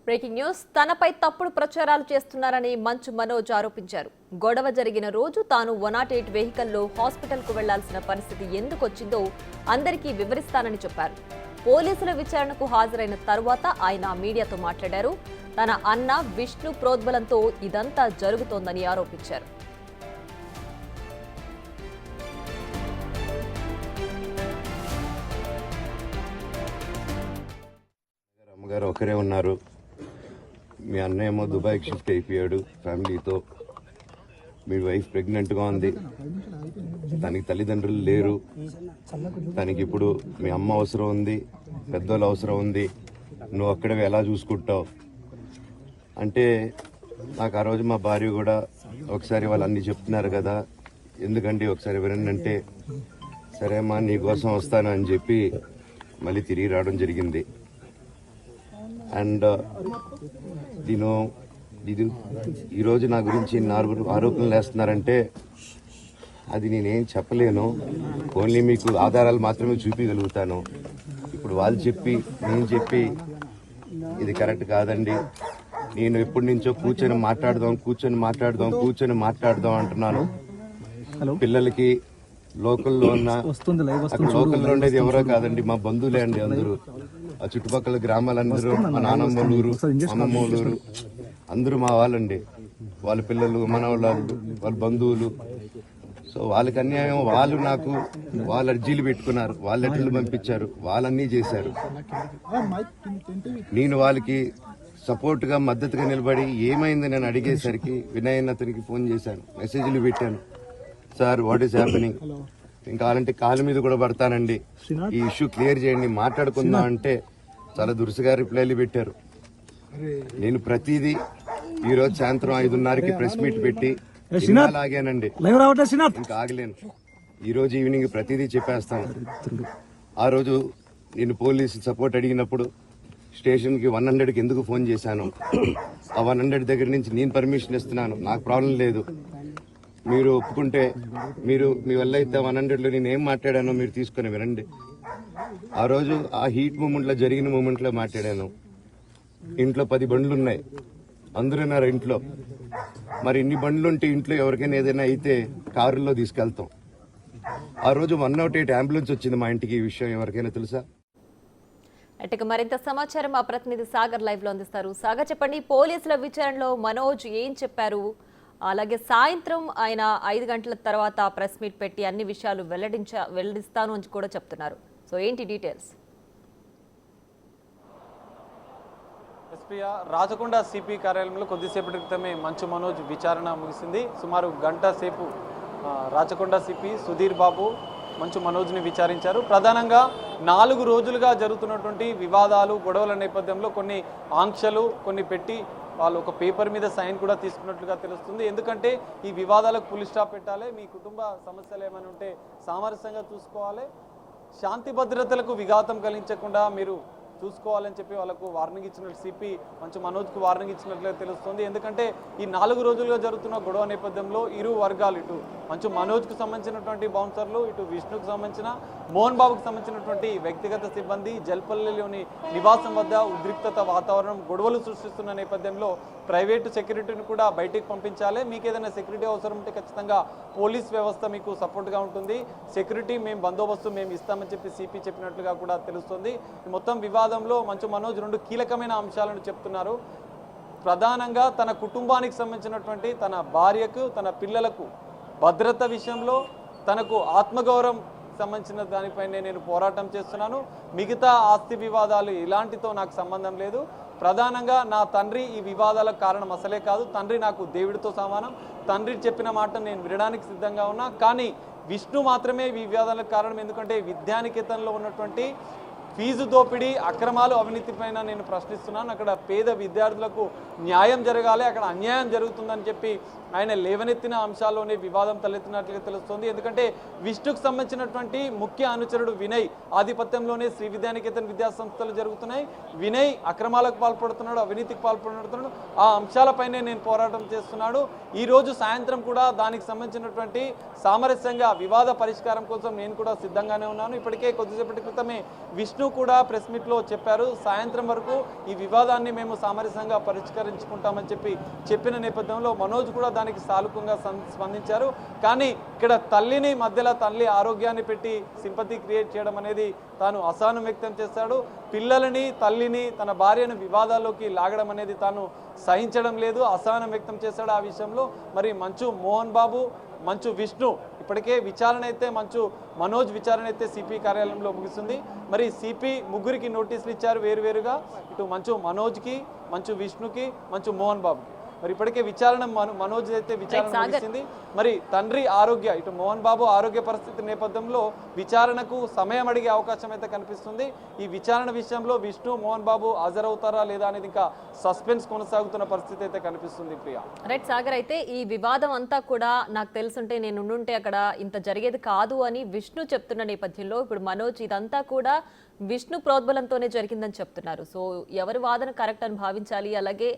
Breaking news తనపై తప్పుడు ప్రచారాలు చేస్తున్నారని మంచు మనోజ్ ఆరోపించారు. గొడవ జరిగిన రోజు తాను 108 వెహికల్లో హాస్పిటల్కు వెళ్లాల్సిన పరిస్థితి ఎందుకు వచ్చిందో అందరికీ వివరిస్తానని చెప్పారు. పోలీసుల విచారణకు హాజరైన తరువాత ఆయన మీడియాతో మాట్లాడారు. తన అన్న విష్ణు ప్రోద్బలంతో ఇదంతా జరుగుతోందని ఆరోపించారు. అమ్మగారు ఒకరే ఉన్నారు. మీ అన్నయ్య ఏమో దుబాయ్కి షిఫ్ట్ అయిపోయాడు ఫ్యామిలీతో. మీ వైఫ్ ప్రెగ్నెంట్గా ఉంది. తనకి తల్లిదండ్రులు లేరు. తనకి ఇప్పుడు మీ అమ్మ అవసరం ఉంది, పెద్దోళ్ళ అవసరం ఉంది. నువ్వు అక్కడ ఎలా చూసుకుంటావు అంటే నాకు ఆ రోజు మా భార్య కూడా ఒకసారి వాళ్ళు అన్నీ చెప్తున్నారు కదా, ఎందుకంటే ఒకసారి వినండి అంటే సరే అమ్మా నీకోసం వస్తాను అని చెప్పి మళ్ళీ తిరిగి రావడం జరిగింది. అండ్ ఇది ఈరోజు నా గురించి ఆరోపణలు వేస్తున్నారంటే అది నేనేం చెప్పలేను. ఓన్లీ మీకు ఆధారాలు మాత్రమే చూపించగలుగుతాను. ఇప్పుడు వాళ్ళు చెప్పి నేను చెప్పి ఇది కరెక్ట్ కాదండి, నేను ఎప్పటి నుంచో కూర్చొని మాట్లాడదాం అంటున్నాను. పిల్లలకి లోకల్లో ఉన్న లోకల్లో ఉండేది ఎవరో కాదండి, మా బంధువులే అండి. అందరూ ఆ చుట్టుపక్కల గ్రామాలందరూ, మా నానమ్మలూరు, అమ్మమ్మలూరు అందరూ మా వాళ్ళండి. వాళ్ళ పిల్లలు, మనవాళ్ళు, వాళ్ళ బంధువులు. సో వాళ్ళకి అన్యాయం, వాళ్ళు నాకు వాళ్ళ అర్జీలు పెట్టుకున్నారు, వాళ్ళ లెటర్లు పంపించారు, వాళ్ళన్నీ చేశారు. నేను వాళ్ళకి సపోర్ట్గా మద్దతుగా నిలబడి ఏమైంది నేను అడిగేసరికి వినయ్ అతనికి ఫోన్ చేశాను, మెసేజ్లు పెట్టాను. సార్ వాట్ ఈస్ హ్యాపెనింగ్, ఇంకా కావాలంటే కాళ్ళ మీద కూడా పడతానండి, ఈ ఇష్యూ క్లియర్ చేయండి, మాట్లాడుకుందాం అంటే చాలా దురుసుగా రిప్లైలు పెట్టారు. నేను ప్రతిదీ ఈరోజు సాయంత్రం 5:30కి ప్రెస్ మీట్ పెట్టి ఆగానండి. ఇంకా ఆగలేను. ఈరోజు ఈవినింగ్ ప్రతిదీ చెప్పేస్తాను. ఆ రోజు నేను పోలీసు సపోర్ట్ అడిగినప్పుడు స్టేషన్కి 100కి ఎందుకు ఫోన్ చేశాను, ఆ 100 దగ్గర నుంచి నేను పర్మిషన్ ఇస్తున్నాను, నాకు ప్రాబ్లం లేదు, మీరు ఒప్పుకుంటే మీరు మీ వల్ల అయితే 100లో నేను ఏం మాట్లాడానో మీరు తీసుకొని వినండి. ఆ రోజు ఆ హీట్ మూమెంట్లో జరిగిన మూమెంట్లో మాట్లాడాను. ఇంట్లో 10 బండ్లు ఉన్నాయి, అందరూ ఉన్నారు ఇంట్లో. మరి ఇన్ని బండ్లు ఉంటే ఇంట్లో ఎవరికైనా ఏదైనా అయితే కారులో తీసుకెళ్తాం. ఆ రోజు 108 అంబులెన్స్ వచ్చింది మా ఇంటికి. ఈ విషయం ఎవరికైనా తెలుసా? అటుగా మరింత సమాచారం మా ప్రతినిధి సాగర్ లైవ్ లో అందిస్తారు. సాగర్ చెప్పండి, పోలీసుల విచారణలో మనోజ్ ఏం చెప్పారు? అలాగే సాయంత్రం ఆయన 5 గంటల తర్వాత ప్రెస్ మీట్ పెట్టి అన్ని విషయాలు వెల్లడిస్తాను అని కూడా చెప్తున్నారు. సో ఏంటి డీటెయిల్స్? రాచకొండ సిపి కార్యాలయంలో కొద్దిసేపటి క్రితమే మంచు మనోజ్ విచారణ ముగిసింది. సుమారు గంట సేపు రాచకొండ సిపి సుధీర్ బాబు మంచు మనోజ్ని విచారించారు. ప్రధానంగా 4 రోజులుగా జరుగుతున్నటువంటి వివాదాలు, గొడవల నేపథ్యంలో కొన్ని ఆంక్షలు కొన్ని పెట్టి వాళ్ళు ఒక పేపర్ మీద సైన్ కూడా తీసుకున్నట్లుగా తెలుస్తుంది. ఎందుకంటే ఈ వివాదాలకు ఫుల్ స్టాప్ పెట్టాలి, మీ కుటుంబ సమస్యలు ఏమైనా ఉంటే సామరస్యంగా చూసుకోవాలి, శాంతి భద్రతలకు విఘాతం కలిగించకుండా మీరు చూసుకోవాలని చెప్పి వాళ్ళకు వార్నింగ్ ఇచ్చినట్లు సిపి మంచు మనోజ్కు వార్నింగ్ ఇచ్చినట్లుగా తెలుస్తుంది. ఎందుకంటే ఈ 4 రోజులుగా జరుగుతున్న గొడవ నేపథ్యంలో ఇరు వర్గాలు, ఇటు మంచు మనోజ్కు సంబంధించినటువంటి బౌన్సర్లు, ఇటు విష్ణుకు సంబంధించిన మోహన్ బాబుకు సంబంధించినటువంటి వ్యక్తిగత సిబ్బంది జల్పల్లిలోని నివాసం వద్ద ఉద్రిక్తత వాతావరణం, గొడవలు సృష్టిస్తున్న నేపథ్యంలో ప్రైవేటు సెక్యూరిటీని కూడా బయటికి పంపించాలి, మీకు ఏదైనా సెక్యూరిటీ అవసరం ఉంటే ఖచ్చితంగా పోలీస్ వ్యవస్థ మీకు సపోర్ట్గా ఉంటుంది, సెక్యూరిటీ మేము బందోబస్తు మేము ఇస్తామని చెప్పి సిపి చెప్పినట్లుగా కూడా తెలుస్తుంది. మొత్తం వివాదంలో మంచు మనోజ్ 2 కీలకమైన అంశాలను చెప్తున్నారు. ప్రధానంగా తన కుటుంబానికి సంబంధించినటువంటి తన భార్యకు, తన పిల్లలకు భద్రత విషయంలో తనకు ఆత్మగౌరవం సంబంధించిన దానిపైనే నేను పోరాటం చేస్తున్నాను, మిగతా ఆస్తి వివాదాలు ఇలాంటితో నాకు సంబంధం లేదు, ప్రధానంగా నా తండ్రి ఈ వివాదాలకు కారణం అసలే కాదు, తండ్రి నాకు దేవుడితో సమానం, తండ్రి చెప్పిన మాట నేను వినడానికి సిద్ధంగా ఉన్నా, కానీ విష్ణు మాత్రమే ఈ వివాదాలకు కారణం. ఎందుకంటే విద్యానికేతన్లో ఉన్నటువంటి ఫీజు దోపిడీ, అక్రమాలు, అవినీతిపైన నేను ప్రశ్నిస్తున్నాను, అక్కడ పేద విద్యార్థులకు న్యాయం జరగాలి, అక్కడ అన్యాయం జరుగుతుందని చెప్పి ఆయన లేవనెత్తిన అంశాల్లోనే వివాదం తలెత్తినట్లుగా తెలుస్తుంది. ఎందుకంటే విష్ణుకు సంబంధించినటువంటి ముఖ్య అనుచరుడు వినయ్ ఆధిపత్యంలోనే శ్రీ విద్యానికేతన్ విద్యా సంస్థలు జరుగుతున్నాయి, వినయ్ అక్రమాలకు పాల్పడుతున్నాడు, అవినీతికి పాల్పడుతున్నాడు, ఆ అంశాలపైనే నేను పోరాటం చేస్తున్నాడు. ఈరోజు సాయంత్రం కూడా దానికి సంబంధించినటువంటి సామరస్యంగా వివాద పరిష్కారం కోసం నేను కూడా సిద్ధంగానే ఉన్నాను. ఇప్పటికే కొద్దిసేపటి క్రితమే విష్ణు విష్ణు కూడా ప్రెస్ మీట్లో చెప్పారు. సాయంత్రం వరకు ఈ వివాదాన్ని మేము సామరస్యంగా పరిష్కరించుకుంటామని చెప్పిన నేపథ్యంలో మనోజ్ కూడా దానికి సానుకూలంగా స్పందించారు. కానీ ఇక్కడ తల్లి ఆరోగ్యాన్ని పెట్టి సింపతి క్రియేట్ చేయడం అనేది తాను అసహనం వ్యక్తం చేశాడు. పిల్లలని, తల్లిని, తన భార్యను వివాదాల్లోకి లాగడం అనేది తాను సహించడం లేదు, అసహనం వ్యక్తం చేశాడు. ఆ విషయంలో మరి మంచు మోహన్ బాబు, మంచు విష్ణు ఇప్పటికే విచారణ అయితే మనోజ్ విచారణ అయితే సిపి కార్యాలయంలో ముగిస్తుంది. మరి సిపి ముగ్గురికి నోటీసులు ఇచ్చారు వేరువేరుగా, ఇటు మంచు మనోజ్కి, మంచు విష్ణుకి, మంచు మోహన్ బాబుకి. మరి ఇప్పటికే విచారణ మనోజ్ అయితే విచారణ ముగిసింది. మరి తండ్రి ఆరోగ్య, ఇటు మోహన్ బాబు ఆరోగ్య పరిస్థితి నేపథ్యంలో విచారణకు సమయం అడిగే అవకాశం అయితే కనిపిస్తుంది. ఈ విచారణ విషయంలో విష్ణు, మోహన్ బాబు హాజరవుతారా లేదా అనేది ఇంకా సస్పెన్స్ కొనసాగుతున్న పరిస్థితి అయితే కనిపిస్తుంది. ప్రియా రైట్ సాగర్, అయితే ఈ వివాదం అంతా కూడా నాకు తెలుసుంటే నేను ఉండుంటే అక్కడ ఇంత జరిగేది కాదు అని విష్ణు చెప్తున్న నేపథ్యంలో ఇప్పుడు మనోజ్ ఇదంతా కూడా విష్ణు ప్రోద్బలంతోనే జరిగిందని చెప్తున్నారు. సో ఎవరి వాదన కరెక్ట్ అని భావించాలి? అలాగే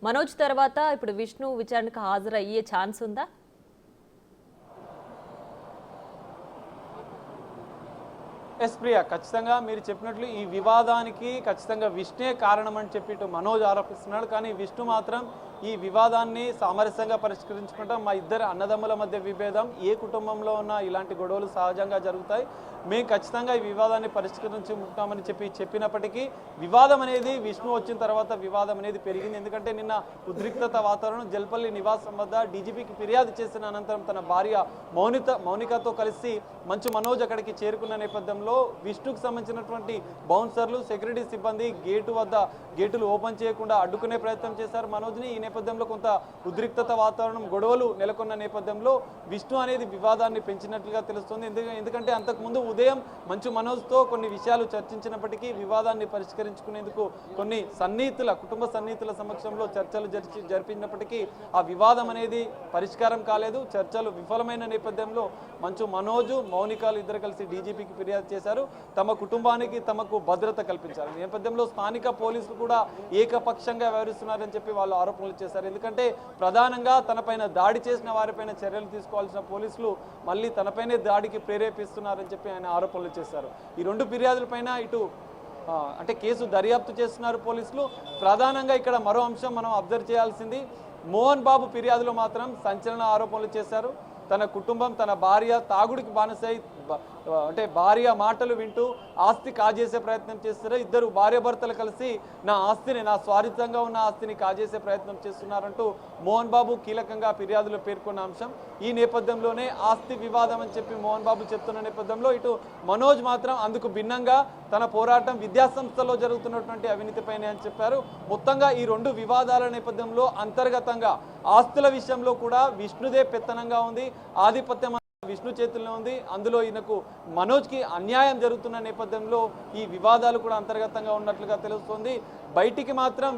మనోజ్ తర్వాత ఇప్పుడు విష్ణు విచారణకు హాజరయ్యే ఛాన్స్ ఉందా? ఎస్ ప్రియా, ఖచ్చితంగా మీరు చెప్పినట్లు ఈ వివాదానికి ఖచ్చితంగా విష్ణే కారణం అని చెప్పి ఇటు మనోజ్ ఆరోపిస్తున్నాడు. కానీ విష్ణు మాత్రం ఈ వివాదాన్ని సామరస్యంగా పరిష్కరించుకుంటాం, మా ఇద్దరు అన్నదమ్ముల మధ్య విభేదం, ఏ కుటుంబంలో ఉన్న ఇలాంటి గొడవలు సహజంగా జరుగుతాయి, మేము ఖచ్చితంగా ఈ వివాదాన్ని పరిష్కరించుకుంటామని చెప్పినప్పటికీ వివాదం అనేది విష్ణు వచ్చిన తర్వాత వివాదం అనేది పెరిగింది. ఎందుకంటే నిన్న ఉద్రిక్తత వాతావరణం జల్పల్లి నివాసం వద్ద డీజీపీకి ఫిర్యాదు చేసిన అనంతరం తన భార్య మౌనికతో కలిసి మంచు మనోజ్ అక్కడికి చేరుకున్న నేపథ్యంలో విష్ణుకు సంబంధించినటువంటి బౌన్సర్లు, సెక్యూరిటీ సిబ్బంది గేటులు ఓపెన్ చేయకుండా అడ్డుకునే ప్రయత్నం చేశారు మనోజ్ని. ఈ నేపథ్యంలో కొంత ఉద్రిక్తత వాతావరణం, గొడవలు నెలకొన్న నేపథ్యంలో విష్ణు అనేది వివాదాన్ని పెంచినట్లుగా తెలుస్తుంది. ఎందుకంటే అంతకుముందు ఉదయం మంచు మనోజ్తో కొన్ని విషయాలు చర్చించినప్పటికీ వివాదాన్ని పరిష్కరించుకునేందుకు కొన్ని కుటుంబ సన్నిహితుల సమక్షంలో చర్చలు జరిపినప్పటికీ ఆ వివాదం అనేది పరిష్కారం కాలేదు. చర్చలు విఫలమైన నేపథ్యంలో మంచు మనోజు, మౌనికలు ఇద్దరు కలిసి డీజీపీకి ఫిర్యాదు చేశారు. తమ కుటుంబానికి తమకు భద్రత కల్పించారు. ఈ నేపథ్యంలో స్థానిక పోలీసులు కూడా ఏకపక్షంగా వ్యవహరిస్తున్నారని చెప్పి వాళ్ళు ఆరోపణలు చేశారు. ఎందుకంటే ప్రధానంగా తనపైన దాడి చేసిన వారిపైన చర్యలు తీసుకోవాల్సిన పోలీసులు మళ్ళీ తనపైనే దాడికి ప్రేరేపిస్తున్నారని చెప్పి ఆయన ఆరోపణలు చేశారు. ఈ రెండు ఫిర్యాదులపైన ఇటు అంటే కేసు దర్యాప్తు చేస్తున్నారు పోలీసులు. ప్రధానంగా ఇక్కడ మరో అంశం మనం అబ్జర్వ్ చేయాల్సింది, మోహన్ బాబు ఫిర్యాదులో మాత్రం సంచలన ఆరోపణలు చేశారు. తన కుటుంబం, తన భార్య తాగుడికి బానిసై అంటే భార్య మాటలు వింటూ ఆస్తి కాజేసే ప్రయత్నం చేస్తారు. ఇద్దరు భార్యాభర్తలు కలిసి నా స్వార్థంగా ఉన్న ఆస్తిని కాజేసే ప్రయత్నం చేస్తున్నారంటూ మోహన్ బాబు కీలకంగా ఫిర్యాదులో పేర్కొన్న అంశం. ఈ నేపథ్యంలోనే ఆస్తి వివాదం అని చెప్పి మోహన్ బాబు చెప్తున్న నేపథ్యంలో ఇటు మనోజ్ మాత్రం అందుకు భిన్నంగా తన పోరాటం విద్యాసంస్థలో జరుగుతున్నటువంటి అవినీతిపైనే అని చెప్పారు. మొత్తంగా ఈ రెండు వివాదాల నేపథ్యంలో అంతర్గతంగా ఆస్తుల విషయంలో కూడా విష్ణుదే పెత్తనంగా ఉంది, ఆధిపత్యం విష్ణు చేతుల్లో ఉంది. అందులో ఈయనకు మనోజ్కి అన్యాయం జరుగుతున్న నేపథ్యంలో ఈ వివాదాలు కూడా అంతర్గతంగా ఉన్నట్లుగా తెలుస్తోంది. బయటికి మాత్రం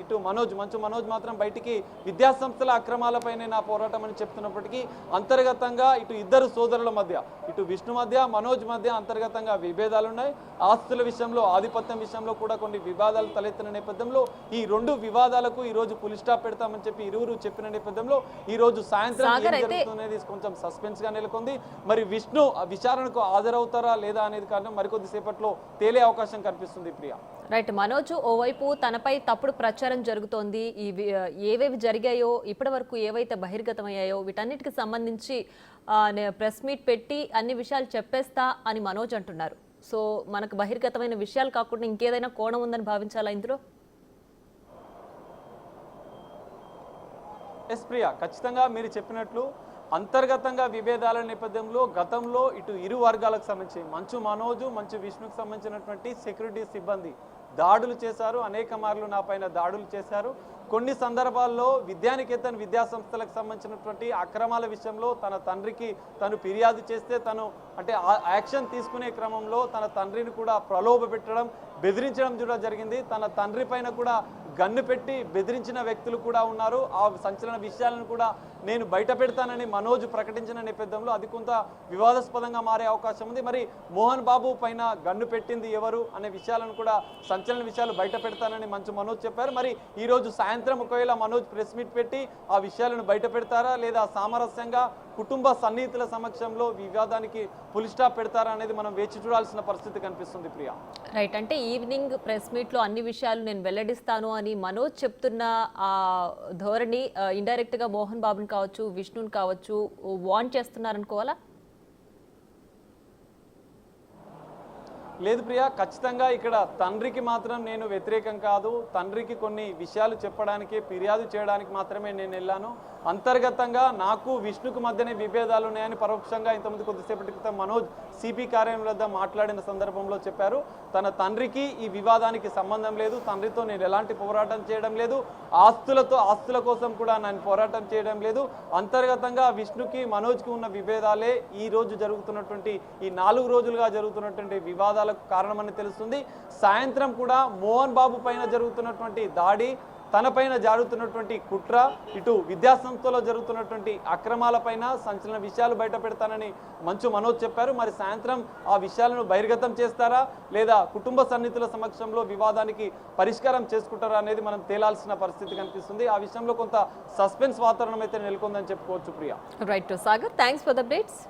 ఇటు మంచు మనోజ్ మాత్రం బయటికి విద్యాసంస్థల అక్రమాలపైనే నా పోరాటం అని చెప్తున్నప్పటికీ అంతర్గతంగా ఇటు ఇద్దరు సోదరుల మధ్య, ఇటు విష్ణు మధ్య, మనోజ్ మధ్య అంతర్గతంగా విభేదాలు ఉన్నాయి. ఆస్తుల విషయంలో, ఆధిపత్యం విషయంలో కూడా కొన్ని వివాదాలు తలెత్తిన నేపథ్యంలో ఈ రెండు వివాదాలకు ఈ రోజు పులి స్టాప్ పెడతామని చెప్పి ఇరువురు చెప్పిన నేపథ్యంలో ఈ రోజు సాయంత్రం ఏం జరుగుతుందనేది కొంచెం సస్పెన్స్ గా నెలకొంది. మరి విష్ణు విచారణకు హాజరవుతారా లేదా అనేది కారణం మరికొద్ది సేపట్లో తేలే అవకాశం కనిపిస్తుంది. ప్రియా రైట్, మనోజ్ ఓవైపు తనపై తప్పుడు ప్రచారం జరుగుతోంది, ఏవేవి జరిగాయో ఇప్పటి వరకు ఏవైతే బహిర్గతమయ్యాయో వీటన్నిటికి సంబంధించి ప్రెస్ మీట్ పెట్టి అన్ని విషయాలు చెప్పేస్తా అని మనోజ్ అంటున్నారు. సో మనకు బహిర్గతమైన విషయాలు కాకుండా ఇంకేదైనా కోణం ఉందని భావించాలా ఇందులో? ఎస్ ప్రియా, ఖచ్చితంగా మీరు చెప్పినట్లు అంతర్గతంగా విభేదాల నేపథ్యంలో గతంలో ఇటు ఇరు వర్గాలకు సంబంధించి మంచు మనోజు, మంచు విష్ణుకు సంబంధించినటువంటి సెక్యూరిటీ సిబ్బంది దాడులు చేశారు. అనేక మార్లు నా పైన దాడులు చేశారు. కొన్ని సందర్భాల్లో విద్యానికేతన్ విద్యాసంస్థలకు సంబంధించినటువంటి అక్రమాల విషయంలో తన తండ్రికి తను ఫిర్యాదు చేస్తే తను అంటే యాక్షన్ తీసుకునే క్రమంలో తన తండ్రిని కూడా ప్రలోభ పెట్టడం, బెదిరించడం కూడా జరిగింది. తన తండ్రి పైన కూడా గన్ను పెట్టి బెదిరించిన వ్యక్తులు కూడా ఉన్నారు. ఆ సంచలన విషయాలను కూడా నేను బయట పెడతానని మనోజ్ ప్రకటించిన నేపథ్యంలో అది కొంత వివాదాస్పదంగా మారే అవకాశం ఉంది. మరి మోహన్ బాబు పైన గన్ను పెట్టింది ఎవరు అనే విషయాలను కూడా సంచలన విషయాలు బయట పెడతానని మంచు మనోజ్ చెప్పారు. మరి ఈ రోజు సాయంత్రం ఒకవేళ మనోజ్ ప్రెస్ మీట్ పెట్టి ఆ విషయాలను బయట పెడతారా లేదా సామరస్యంగా కుటుంబ సన్నిహితుల సమక్షంలో వివాదానికి ఫుల్ స్టాప్ పెడతారా అనేది మనం వేచి చూడాల్సిన పరిస్థితి కనిపిస్తుంది ప్రియా. రైట్, అంటే ఈవినింగ్ ప్రెస్ మీట్ లో అన్ని విషయాలు నేను వెల్లడిస్తాను అని మనోజ్ చెప్తున్న ఆ ధోరణి ఇండైరెక్ట్ గా మోహన్ బాబుని కావచ్చు, విష్ణుని కావచ్చు వార్న్ చేస్తున్నారనుకోవాలా? లేదు ప్రియా, ఖచ్చితంగా ఇక్కడ తండ్రికి మాత్రం నేను వ్యతిరేకం కాదు. తండ్రికి కొన్ని విషయాలు చెప్పడానికి, ఫిర్యాదు చేయడానికి మాత్రమే నేను వెళ్ళాను. అంతర్గతంగా నాకు విష్ణుకు మధ్యనే విభేదాలు ఉన్నాయని పరోక్షంగా ఇంతకుముందు కొద్దిసేపటి క్రితం మనోజ్ సిపి కార్యాలయం వద్ద మాట్లాడిన సందర్భంలో చెప్పారు. తన తండ్రికి ఈ వివాదానికి సంబంధం లేదు, తండ్రితో నేను ఎలాంటి పోరాటం చేయడం లేదు, ఆస్తుల కోసం కూడా నేను పోరాటం చేయడం లేదు. అంతర్గతంగా విష్ణుకి మనోజ్కి ఉన్న విభేదాలే ఈ రోజు జరుగుతున్నటువంటి ఈ 4 రోజులుగా జరుగుతున్నటువంటి వివాదాలకు కారణమని తెలుస్తుంది. సాయంత్రం కూడా మోహన్ బాబు పైన జరుగుతున్నటువంటి దాడి, తన పైన జరుగుతున్నటువంటి కుట్ర, ఇటు విద్యాసంస్థలో జరుగుతున్నటువంటి అక్రమాలపైన సంచలన విషయాలు బయట పెడతానని మంచు మనోజ్ చెప్పారు. మరి సాయంత్రం ఆ విషయాలను బహిర్గతం చేస్తారా లేదా కుటుంబ సన్నిహితుల సమక్షంలో వివాదానికి పరిష్కారం చేసుకుంటారా అనేది మనం తేలాల్సిన పరిస్థితి కనిపిస్తుంది. ఆ విషయంలో కొంత సస్పెన్స్ వాతావరణం అయితే నెలకొందని చెప్పుకోవచ్చు Priya. Right Sagar, thanks for the updates.